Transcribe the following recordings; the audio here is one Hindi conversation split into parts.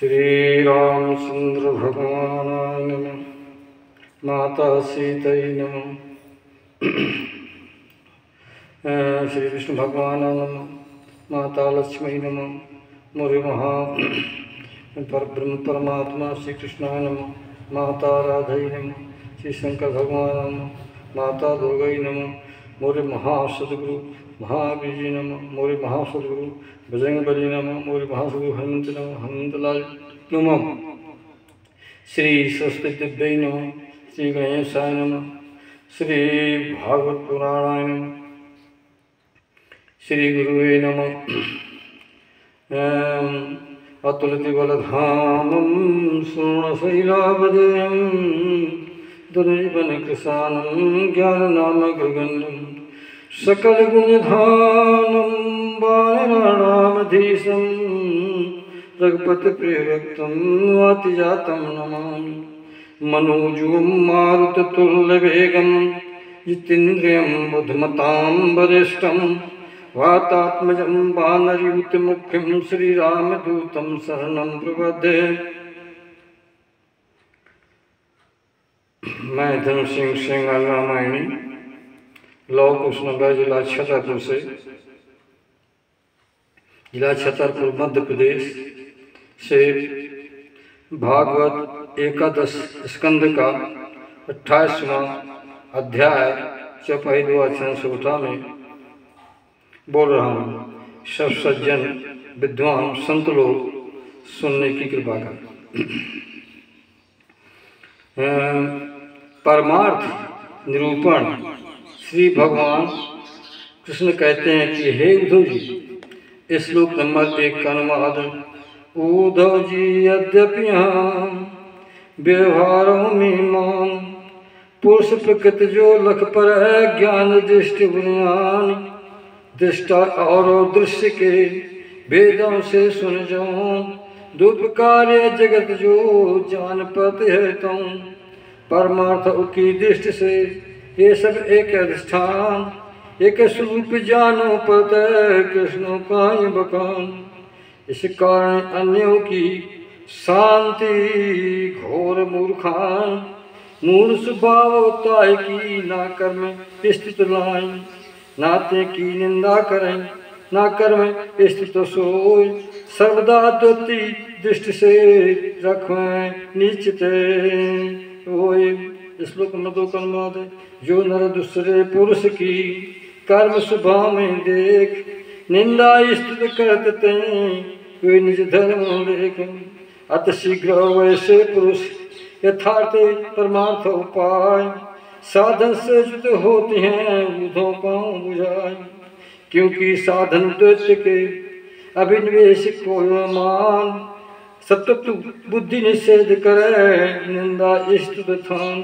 श्री रामचंद्र भगवान नमः। माता सीतै नमः। श्री विष्णु भगवान नमः। माता लक्ष्मी नमः। मुरु महा परब्रह्म परमात्मा श्री कृष्णाय नमः। माता राधै नमः। श्री शंकर भगवान नमः। माता दुर्गै नमः। मोरे महासदगुरु महावीर जी नमः। मोरे महासदगुरु बजरंग बली नमः। मोरे महासदगुरु हनुमंत नमः। हनुमंतलाल नमः। श्री सरस्वती दिव्यै नमः। श्री गणेशाय नमः। श्री भागवत पुराणाय नमः। श्री गुरुवे नमः। अतुलित बलधामं पूर्णशैलावदेयं दुर्जनकृशानं ज्ञाननामग्रगण्यं सकलगुणधानं वानराणामधीशं रघुपतिप्रियभक्तं वातिजातं नमामि। मनोजवं मारुततुल्यवेगं जितेन्द्रियं बुद्धिमतां वरिष्ठं वातात्मजं वानरयूथमुख्यं श्रीरामदूतं शरणं प्रपद्ये। मैं धर्म सिंह श्रृंगार रामायणी लौ कुशनगर जिला छतरपुर से, जिला छतरपुर मध्य प्रदेश से भागवत एकादश स्कंद का 28वां अध्याय चौपाई 2 अक्षर सोठा में बोल रहा हूँ। सब सज्जन विद्वान संत लोग सुनने की कृपा कर। परमार्थ निरूपण श्री भगवान कृष्ण कहते हैं कि हे उद्धव जी, श्लोक नंबर 1 का अनुवाद। उद्धव जी यद्यपि व्यवहारों में मां पुरुष प्रकृति जो लख पर है ज्ञान दृष्टि बुनियान दृष्टा और दृश्य के वेदों से सुन जाऊं दुपकार्य जगत जो जान पाते है तुम परमार्थ की दृष्टि से ये सब एक अधिष्ठान एक स्वरूप जानो पता कृष्ण का बखान। इस कारण अन्यों की शांति घोर मूर्खान मूल स्वभाव ताय की ना कर्म स्थित लाएं नाते की निंदा करें ना कर्म स्थित सोय सर्वदा द्वती दृष्टि से रखें निश्चित श्लोक में 2 अनुवाद। जो नर दूसरे पुरुष की कर्म स्वभाव में देख निंदा स्तुत करते वे निज धर्म देख अति शीघ्र वैसे पुरुष यथार्थ परमार्थ उपाय साधन से युक्त होते हैं बुधों पाँव बुझाए। क्योंकि साधन द्वैत के अभिनिवेश को मान सत्व बुद्धि निषेध करे निंदा स्तुत थान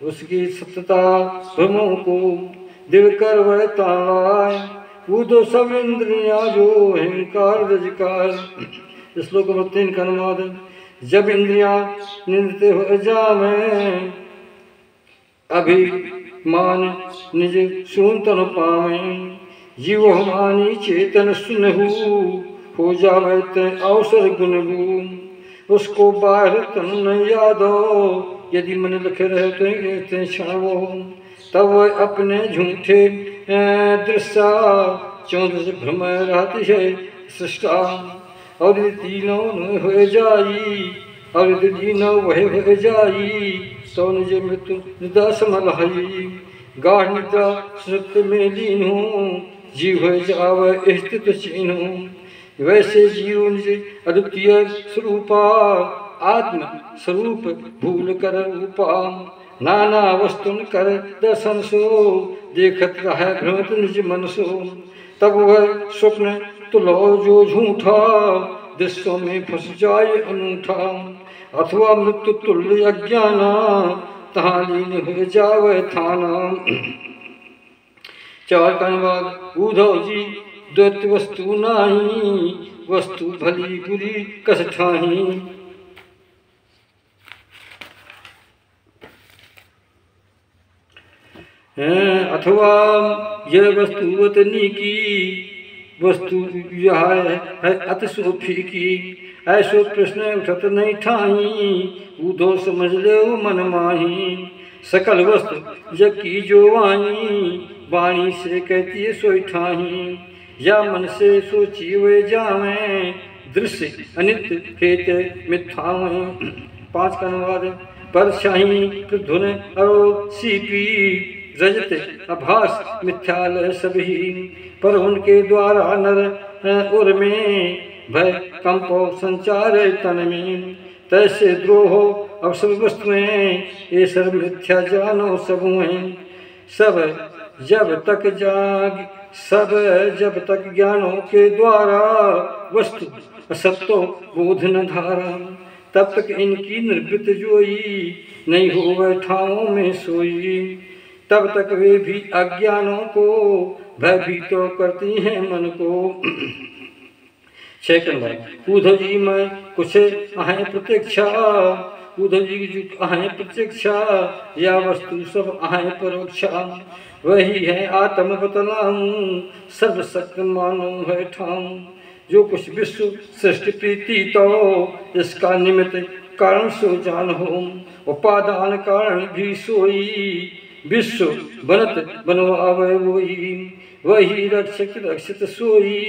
उसकी सत्यता भ्रमों को दिल कर वह तालाय वो सब इंद्रियां जो अहंकार रजकार। श्लोक 3 का अनुवाद। जब इंद्रियां निंदते हो जावे अभिमान निज सुनतन पावे जीव हमानी चेतन सुनहु हो जावे ते अवसर गुनगु उसको बाहर तन न यादो यदि मन लखे रहते क्षण वो तब वह अपने झूठे दृश्या चौदह से भ्रम रहती है सृष्टा और तीनों हो जाई और तीनों वह हो जाई तो निज मृत्यु निदा समलहई गाढ़ निद्रा सत्य में लीन हूँ जीव हो जावे स्थित चिन्ह हूँ। वैसे जीव निज अद्वितीय स्वरूपा आत्म स्वरूप भूल कर रूपा नाना वस्तुन कर दर्शन सो देखत रहे भ्रमत निज मन सो तब वह स्वप्न तुलो जो झूठा दृश्यों में फंस जाए अनूठा अथवा मृत्यु तुल्य अज्ञाना तहाँ लीन हो जावे थाना। 4 का अनुवाद। उद्धव जी द्वैत वस्तु नाही वस्तु भली बुरी कस ठाही। अथवा यह वस्तु वतनी की वस्तु यह है अति सोफी की, ऐसो प्रश्न उठत नहीं ठाही, ऊधो समझ ले मन माही। सकल वस्तु जग की जो वाणी, वाणी से कहती है सोई ठाही। या मन से सोची वे जावे, दृश्य अनित्य हेत मिथ्यावे। 5 का अनुवाद। परछाई धुन और सीपी, रजत आभास मिथ्यालय सभी। पर उनके द्वारा नर उर में, भय कंपो संचार तन में। तैसे द्रोह अब सब वस्तुएं, ये सर्व मिथ्या जानो सब हैं। सब जब तक ज्ञानों के द्वारा, वस्तु असत्यो बोध न धारा। तब तक इनकी निर्वृत्त जोई, नहीं हो ठाओं में सोई। तब तक वे भी अज्ञानों को, भयभीत तो करती हैं मन को। 6 उद्धव जी में कुछ अहें प्रतीक्षा, उद्धव जी की अहें प्रतीक्षा, या वस्तु सब अहें परोक्षा। वही है आत्म बतलाऊं, सर्वशक्ति मानो है ठाऊं। जो कुछ विश्व सृष्टि प्रीति तो, इसका निमित्त कारण सो जान हो। उपादान कारण भी सोई, विश्व बनत बनवावे वही। वही रक्षक रक्षित सोई,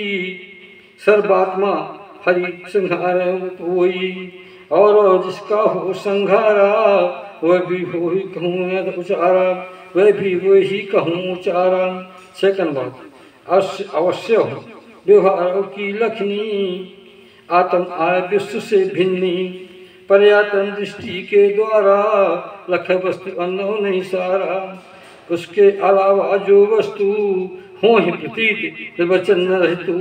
सर्वात्मा हरि संहार होई। और जिसका हो संघारा, वह भी हो ही कहूँ उचारा, वह भी वही कहूँ उचारा। 2 अवश्य हो व्यवहार की लखनी, आत्म आय विश्व से भिन्नी। पर्यातन दृष्टि के द्वारा, लख वस्तु अन्न नहीं सारा। उसके अलावा जो वस्तु हो ही प्रतीत वचन न रहतु,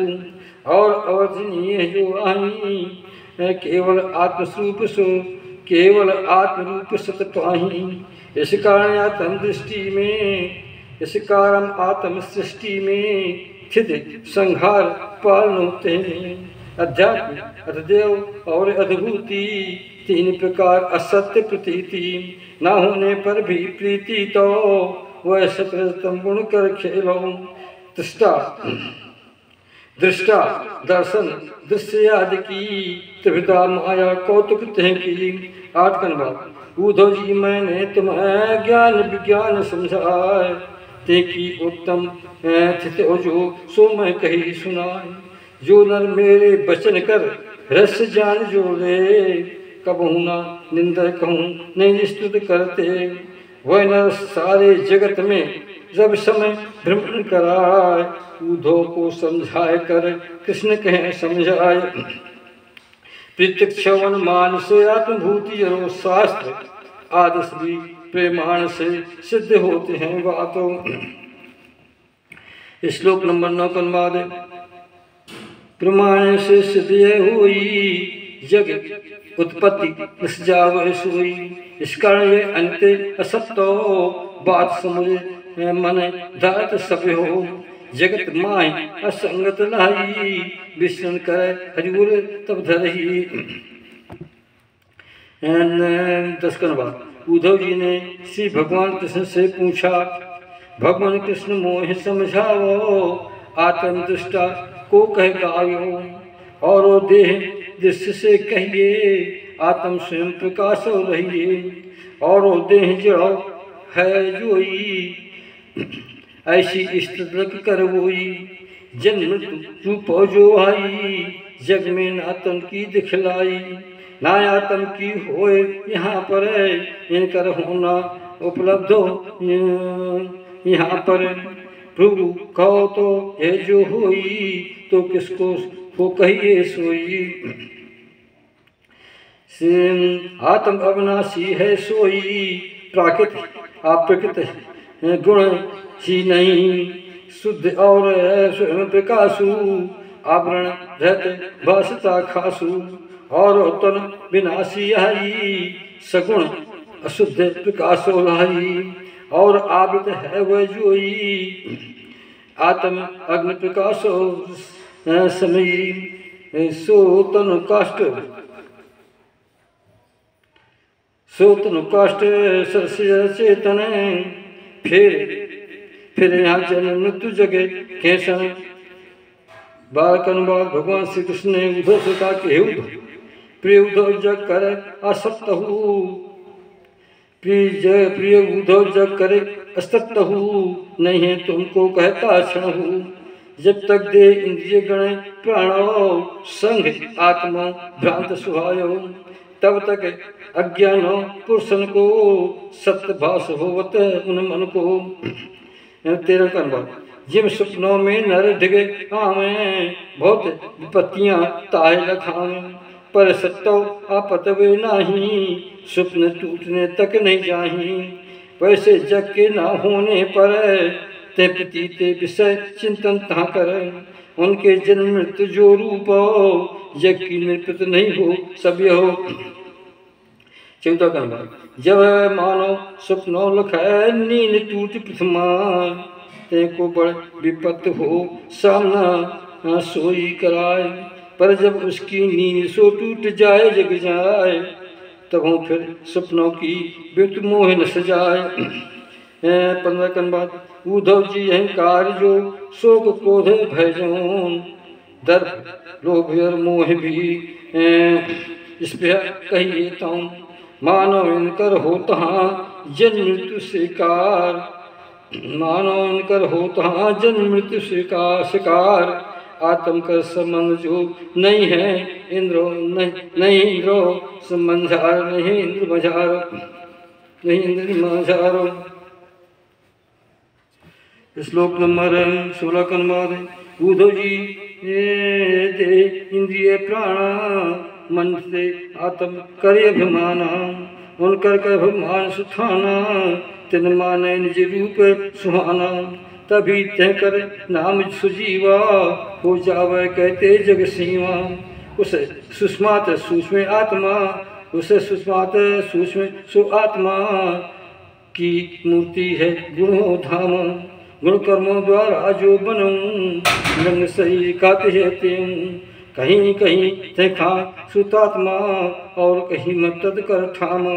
और अवर्जनीय जो आई, केवल आत्मस्वरूप सो, केवल आत्मरूप सत पाही। इस कारण आत्म सृष्टि में स्थित संहार पालन होते हैं। अध्यात्म अधदेव और अद्भुति, 3 प्रकार असत्य प्रतीति। न होने पर भी प्रीति तो, वह सतरतम गुण कर खेलो। दृष्टा दर्शन दृश्य आदि की, त्रिविधा माया कौतुक की। 8 उद्धव जी मैंने तुम्हें ज्ञान विज्ञान समझाए, ते की उत्तम थित जो सो मैं कही सुनाए। जो नर मेरे बचन कर रस जान जोड़े, कबहू ना निंदा कहूँ नहीं स्तुत करते। वह नर सारे जगत में जब समय भ्रमण कराए, उद्धव को समझाए कर कृष्ण कहे समझाए। प्रत्यक्ष मान से आत्मभूति और शास्त्र आदि भी प्रेमाण से सिद्ध होते हैं बातों। श्लोक नंबर 9 का अनुवाद। प्रमाण से सिद्ध हुई, जग उत्पत्ति निस्जाव सोई। इस कारण ये अंत असत्य बात समझ मन धात सब हो। जगत माय असंगत लाई, विष्णु कर हजूर तब धरही। 10 का अनुवाद। उद्धव जी ने श्री भगवान कृष्ण से पूछा, भगवान कृष्ण मोह समझाओ, आत्म दृष्टा को कह गायो। और देह दृश्य से कहिए, आत्म स्वयं प्रकाश हो रहिए। और देह जड़ो है जोई, ऐसी स्थिति कर वोई। जन्म रूप जो आई, जग में नातन की दिखलाई। ना आत्म की होए यहाँ पर, इनकर होना उपलब्ध हो यहाँ पर। प्रभु कहो तो ये जो हुई, तो किसको को कहिए सोई। आत्म अविनाशी है सोई, प्राकृत अप्रकृत गुण ही नहीं। शुद्ध और स्वयं प्रकाशु, आवरण रहते भाषता खासु। और तन विनाशी आई, सगुण अशुद्ध प्रकाशो लाई। और आवृत है वह जोई, आत्म अग्नि प्रकाशो समयी। सो तनु काष्ट सरस्य चेतन। फिर यहाँ जन्म मृत्यु जगे कैसन। बालक अनुवाद भगवान श्री कृष्ण ने उद्धव से कहा कि हे उद्धव, प्रिय उद्धव जग करे असक्त प्रिय उद्धव जग करे असक्त नहीं है तुमको कहता क्षण हूँ। जब तक दे इंद्रिय गण प्राणो संग आत्मा भ्रांत सुहायो, तब तक अज्ञान पुरुषन को सत्य भास होवत उन मन को। 13 का अनुवाद। जिम सपनों में नर ढगे आवे, बहुत विपत्तियां ताए लखावे, पर सत्तो आपत वे नाही, स्वप्न टूटने तक नहीं जाही। वैसे जग के ना होने पर ते प्रतीते विषय चिंतन तहाँ कर, उनके जन्म मृत्यु जो रूप जग की निवृत्त नहीं हो सब हो। 14 का अनुवाद। जब मानो स्वप्नों लखाए नींद टूट प्रथमा, ते को बड़ विपत्त हो सामना सोई कराए, पर जब उसकी नींद सो टूट जाए जग जाए, तब हम फिर सपनों की विपत्त मोह न सजाए। 15 का अनुवाद। उद्धव जी अहंकार जो शोक क्रोध भय जोन, दर्प लोभ और मोह भी इस पे कहिए ताऊं, मानव इनकर हो तहाँ जन्म मृत्यु शिकार, मानव इनकर हो तहाँ जन्म मृत्यु शिकार, आत्म का संबंध जो नहीं है इंद्रो नहीं इंद्रो संबंधार नहीं इंद्र मझारो नहीं इंद्र मझारो। श्लोक नंबर 16 का अनुवाद। उद्धव जी दे इंद्रिय प्राण मन से आत्म करे अभिमाना, उनकर कर अभिमान सुखाना, तिन माने निज रूप सुहाना, तभी तय कर नाम सुजीवा, हो जावे कहते जग सीमा। उसे सुष्मात सूक्ष्म आत्मा, उसे सुष्मात सूक्ष्म सु आत्मा की मूर्ति है गुणों धाम, गुण कर्मों द्वारा जो बनऊं, रंग सही खाते कहीं कहीं ते खा सुतात्मा, और कहीं मत कर ठाम,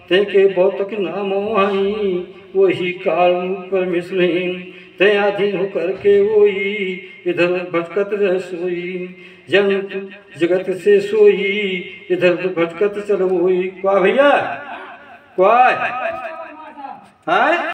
ते के भौतक नामो आई, वही काल परमेश्वर ते अधीन होकर के वही इधर भटकत रह सोई, जन्म जगत से सोई इधर भटकत चल वही। क्या भैया क्या है?